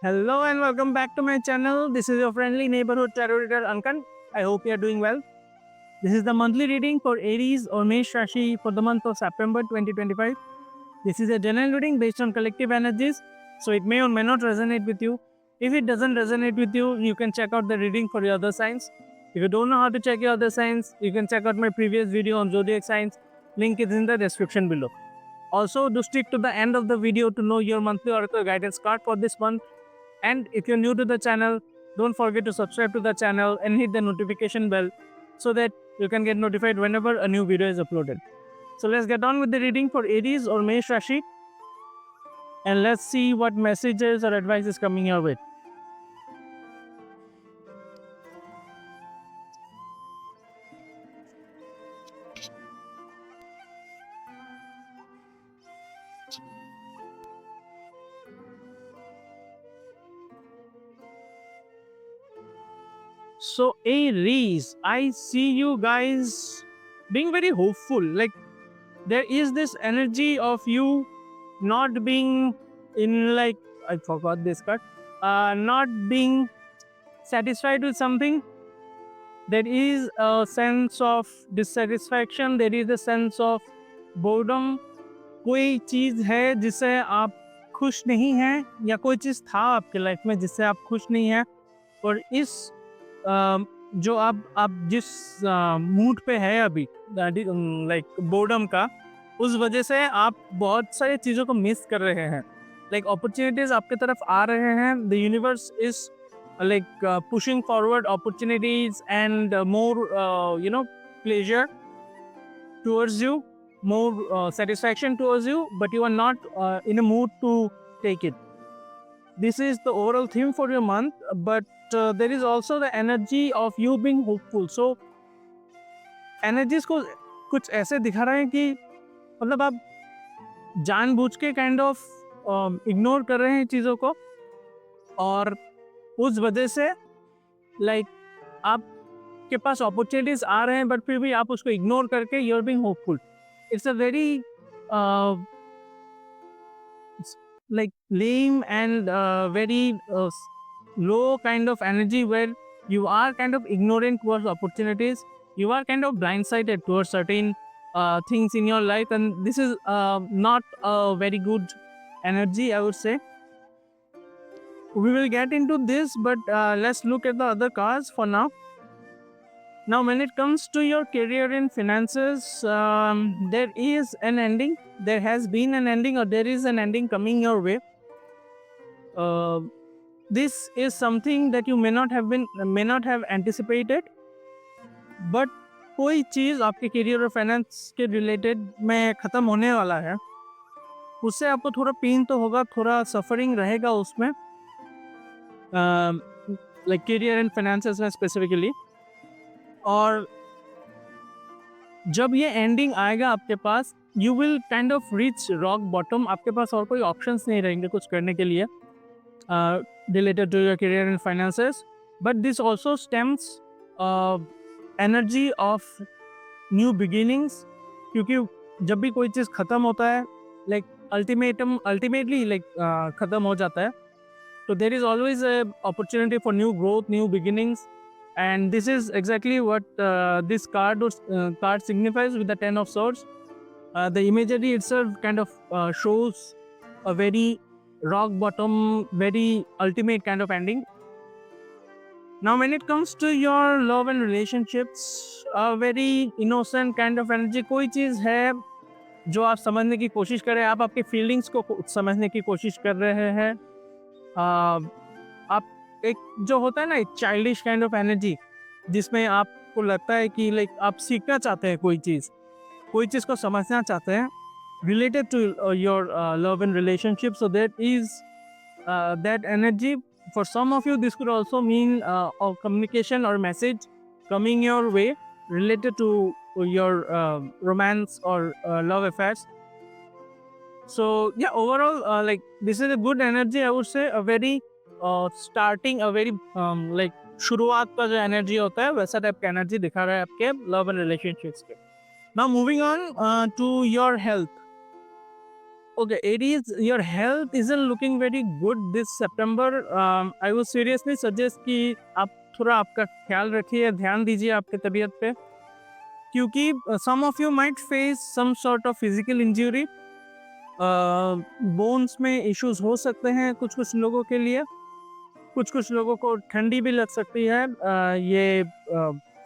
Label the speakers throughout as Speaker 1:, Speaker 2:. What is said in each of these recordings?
Speaker 1: Hello and welcome back to my channel. This is your friendly neighborhood tarot reader Ankan. I hope you are doing well. This is the monthly reading for Aries or Mesh Rashi for the month of September 2025. This is a general reading based on collective energies, so it may or may not resonate with you. If it doesn't resonate with you, you can check out the reading for your other signs. If you don't know how to check your other signs, you can check out my previous video on zodiac signs. Link is in the description below. Also, do stick to the end of the video to know your monthly oracle guidance card for this month. And if you're new to the channel, don't forget to subscribe to the channel and hit the notification bell so that you can get notified whenever a new video is uploaded. So let's get on with the reading for Aries or Mesh Rashi, and let's see what messages or advice is coming your way. So Aries, I see you guys being very hopeful. Like there is this energy of you not being in, like, I forgot this card, not being satisfied with something. There is a sense of dissatisfaction, there is a sense of boredom. कोई चीज है जिससे आप खुश नहीं हैं, या कोई चीज था आपके लाइफ में जिससे आप खुश नहीं हैं, और इस जो आप जिस मूड पे है अभी, लाइक बोर्डम का, उस वजह से आप बहुत सारी चीज़ों को मिस कर रहे हैं. लाइक अपॉर्चुनिटीज आपके तरफ आ रहे हैं. The universe is like pushing forward opportunities and more pleasure towards you, more satisfaction towards you, but you are not in a mood to take it. This is the overall theme for your month, but there is also the energy of you being hopeful. So energies को कुछ ऐसे दिखा रहे हैं कि मतलब आप जानबूझ के काइंड ऑफ इग्नोर कर रहे हैं चीज़ों को, और उस वजह से लाइक आपके पास अपॉर्चुनिटीज आ रहे हैं बट फिर भी आप उसको इग्नोर करके you are being hopeful. It's a very like lame and very low kind of energy where you are kind of ignorant towards opportunities, you are kind of blindsided towards certain things in your life, and this is not a very good energy, I would say. We will get into this, but let's look at the other cards for now. Now, when it comes to your career and finances, there is an ending. There has been an ending, or there is an ending coming your way. This is something that you may not have anticipated, but कोई चीज़ आपके career और finance के related में ख़त्म होने वाला है. उससे आपको थोड़ा पेन तो होगा, थोड़ा सफरिंग रहेगा उसमें, लाइक करियर एंड फाइनेंसेस में स्पेसिफिकली. और जब ये एंडिंग आएगा आपके पास, you will kind of reach rock bottom. आपके पास और कोई ऑप्शंस नहीं रहेंगे कुछ करने के लिए related to your career and finances. But this also stems energy of new beginnings, क्योंकि जब भी कोई चीज़ ख़त्म होता है, लाइक अल्टीमेटली लाइक ख़त्म हो जाता है, तो there is always a opportunity for new growth, new beginnings. And this is exactly what this card signifies with the Ten of Swords. The imagery itself kind of shows a very rock bottom, very ultimate kind of ending. Now, when it comes to your love and relationships, a very innocent kind of energy. कोई चीज़ है जो आप समझने की कोशिश कर रहे हैं, आप आपके फीलिंग्स को समझने की कोशिश कर रहे हैं. आप एक जो होता है ना, एक चाइल्डिश काइंड ऑफ एनर्जी, जिसमें आपको लगता है कि लाइक आप सीखना चाहते हैं कोई चीज़ को समझना चाहते हैं related to your love and relationship. So that is that energy. For some of you this could also mean communication और message coming your way related to your romance और love affairs. So yeah, overall like this is a good energy, I would say. A very starting, a very like शुरुआत का जो energy होता है वैसा type का energy दिखा रहा है आपके लव एंड रिलेशनशिप्स के. Now moving on to your health. Okay, Aries, your health isn't looking very good this September. I would seriously suggest कि आप थोड़ा आपका ख्याल रखिए, ध्यान दीजिए आपके तबीयत पे, क्योंकि some of you might face some sort of physical injury. Bones में इश्यूज हो सकते हैं कुछ कुछ लोगों के लिए, कुछ कुछ लोगों को ठंडी भी लग सकती है ये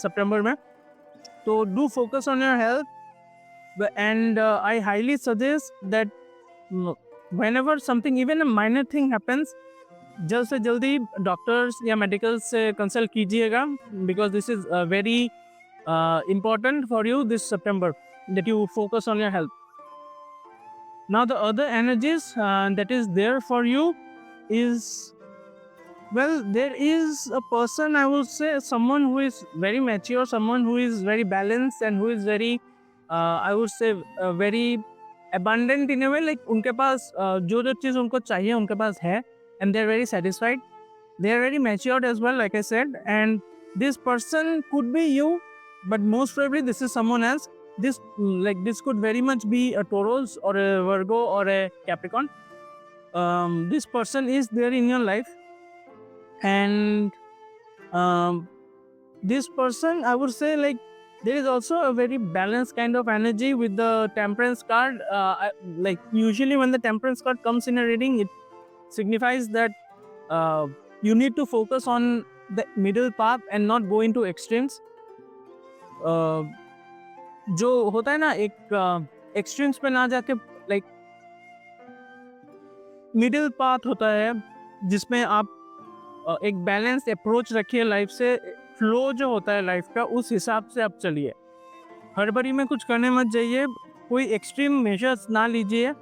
Speaker 1: सितंबर में. तो do focus on your health, and I highly suggest that whenever something, even a minor thing happens, जल्द से जल्दी डॉक्टर्स या मेडिकल से कंसल्ट कीजिएगा, because this is very important for you this September, that you focus on your health. Now the other energies that is there for you is, well, there is a person, I would say, someone who is very mature, someone who is very balanced and who is very I would say very abundant in a way, like उनके पास जो जो चीज़ उनको चाहिए उनके पास है, and they're very satisfied, they are very matured as well, like I said, and this person could be you, but most probably this is someone else. This could very much be a Taurus or a Virgo or a Capricorn. This person is there in your life, and this person, I would say, like, there is also a very balanced kind of energy with the Temperance card. Like usually when the Temperance card comes in a reading, it signifies that you need to focus on the middle path and not go into extremes. जो होता है ना, एक extremes पे ना जाके, like middle path होता है जिसमें आप एक बैलेंस अप्रोच रखिए लाइफ से. फ्लो जो होता है लाइफ का, उस हिसाब से आप चलिए, हड़बड़ी में कुछ करने मत जाइए, कोई एक्सट्रीम मेजर्स ना लीजिए,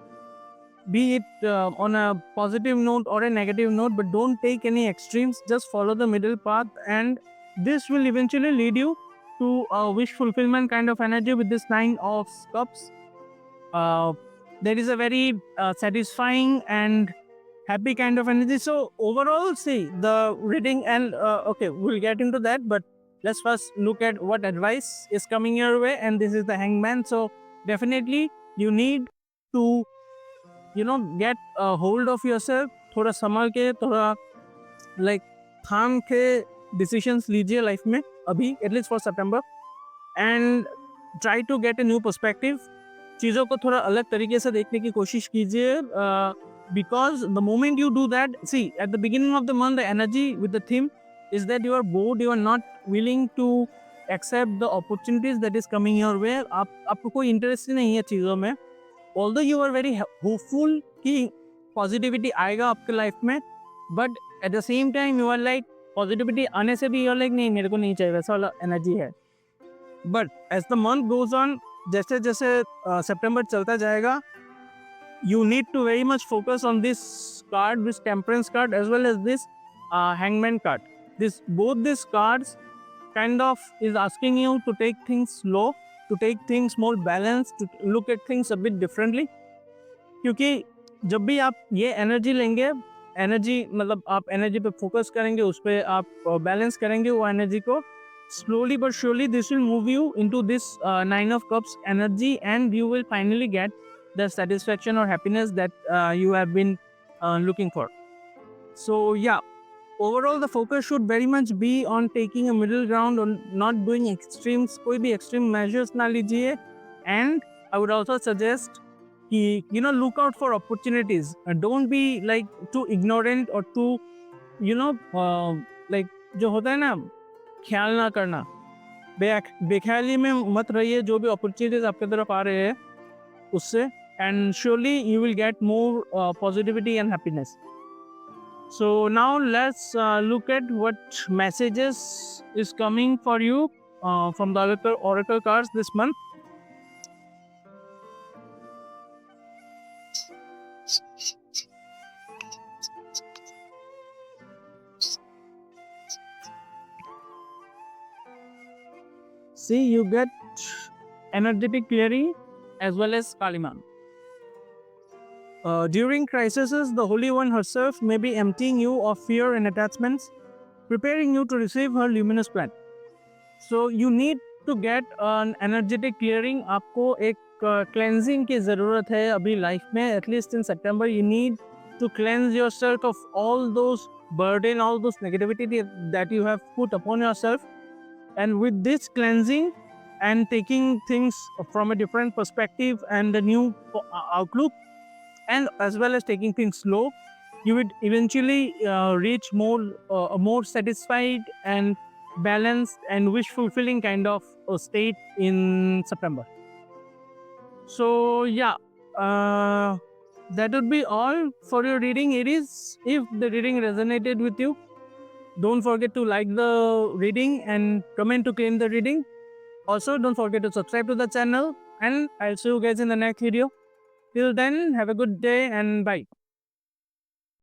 Speaker 1: be it on a positive note or a negative note, but don't take any extremes, just follow the middle path, and this will eventually lead you to a wish fulfillment kind of energy with this 9 of cups. There is a very satisfying and happy kind of energy. So overall, see the reading, and okay, we'll get into that, but let's first look at what advice is coming your way, and this is the Hangman. So definitely you need to get a hold of yourself, थोड़ा संभल के, थोड़ा like थाम के decisions लीजिए life में अभी, at least for September, and try to get a new perspective. चीज़ों को थोड़ा अलग तरीके से देखने की कोशिश कीजिए, because the moment you do that, see, at the beginning of the month, the energy with the theme is that you are bored, you are not willing to accept the opportunities that is coming your way. आपको कोई interest ही नहीं है चीज़ों में, although you are very hopeful कि positivity आएगा आपके life में, but at the same time you are like, positivity आने से भी यू आर लाइक, नहीं मेरे को नहीं चाहिए, वैसा वाला एनर्जी है. But as the month goes on, जैसे जैसे सितंबर चलता जाएगा, you need to very much focus on this card, this Temperance card, as well as this Hangman card. Both these cards kind of is asking you to take things slow, to take things more balanced, to look at things a bit differently. क्योंकि जब भी आप ये energy लेंगे, energy मतलब आप energy पे focus करेंगे, उस पर आप बैलेंस करेंगे वो एनर्जी को, slowly but surely this will move you into this 9 of cups energy, and you will finally get the satisfaction or happiness that you have been looking for. So yeah, overall the focus should very much be on taking a middle ground, on not doing extremes, कोई भी extreme measures ना लीजिए, and I would also suggest कि look out for opportunities. Don't be like too ignorant or too like जो होता है ना, ख्याल ना करना, बेख्याली में मत रहिए जो भी अपॉर्चुनिटीज आपके तरफ आ रहे हैं उससे, and surely you will get more positivity and happiness. So now let's look at what messages is coming for you from the oracle cards this month. See, you get energetic clearing as well as Kaliman. During crises, the Holy One herself may be emptying you of fear and attachments, preparing you to receive her luminous plan. So you need to get an energetic clearing. आपको एक cleansing की ज़रूरत है अभी life में. At least in September you need to cleanse yourself of all those burden, all those negativity that you have put upon yourself. And with this cleansing and taking things from a different perspective and a new outlook, and as well as taking things slow, you would eventually reach more satisfied and balanced and wish fulfilling kind of state in September. So yeah, that would be all for your reading. It is, if the reading resonated with you, don't forget to like the reading and comment to claim the reading. Also, don't forget to subscribe to the channel, and I'll see you guys in the next video. Till then, have a good day and bye.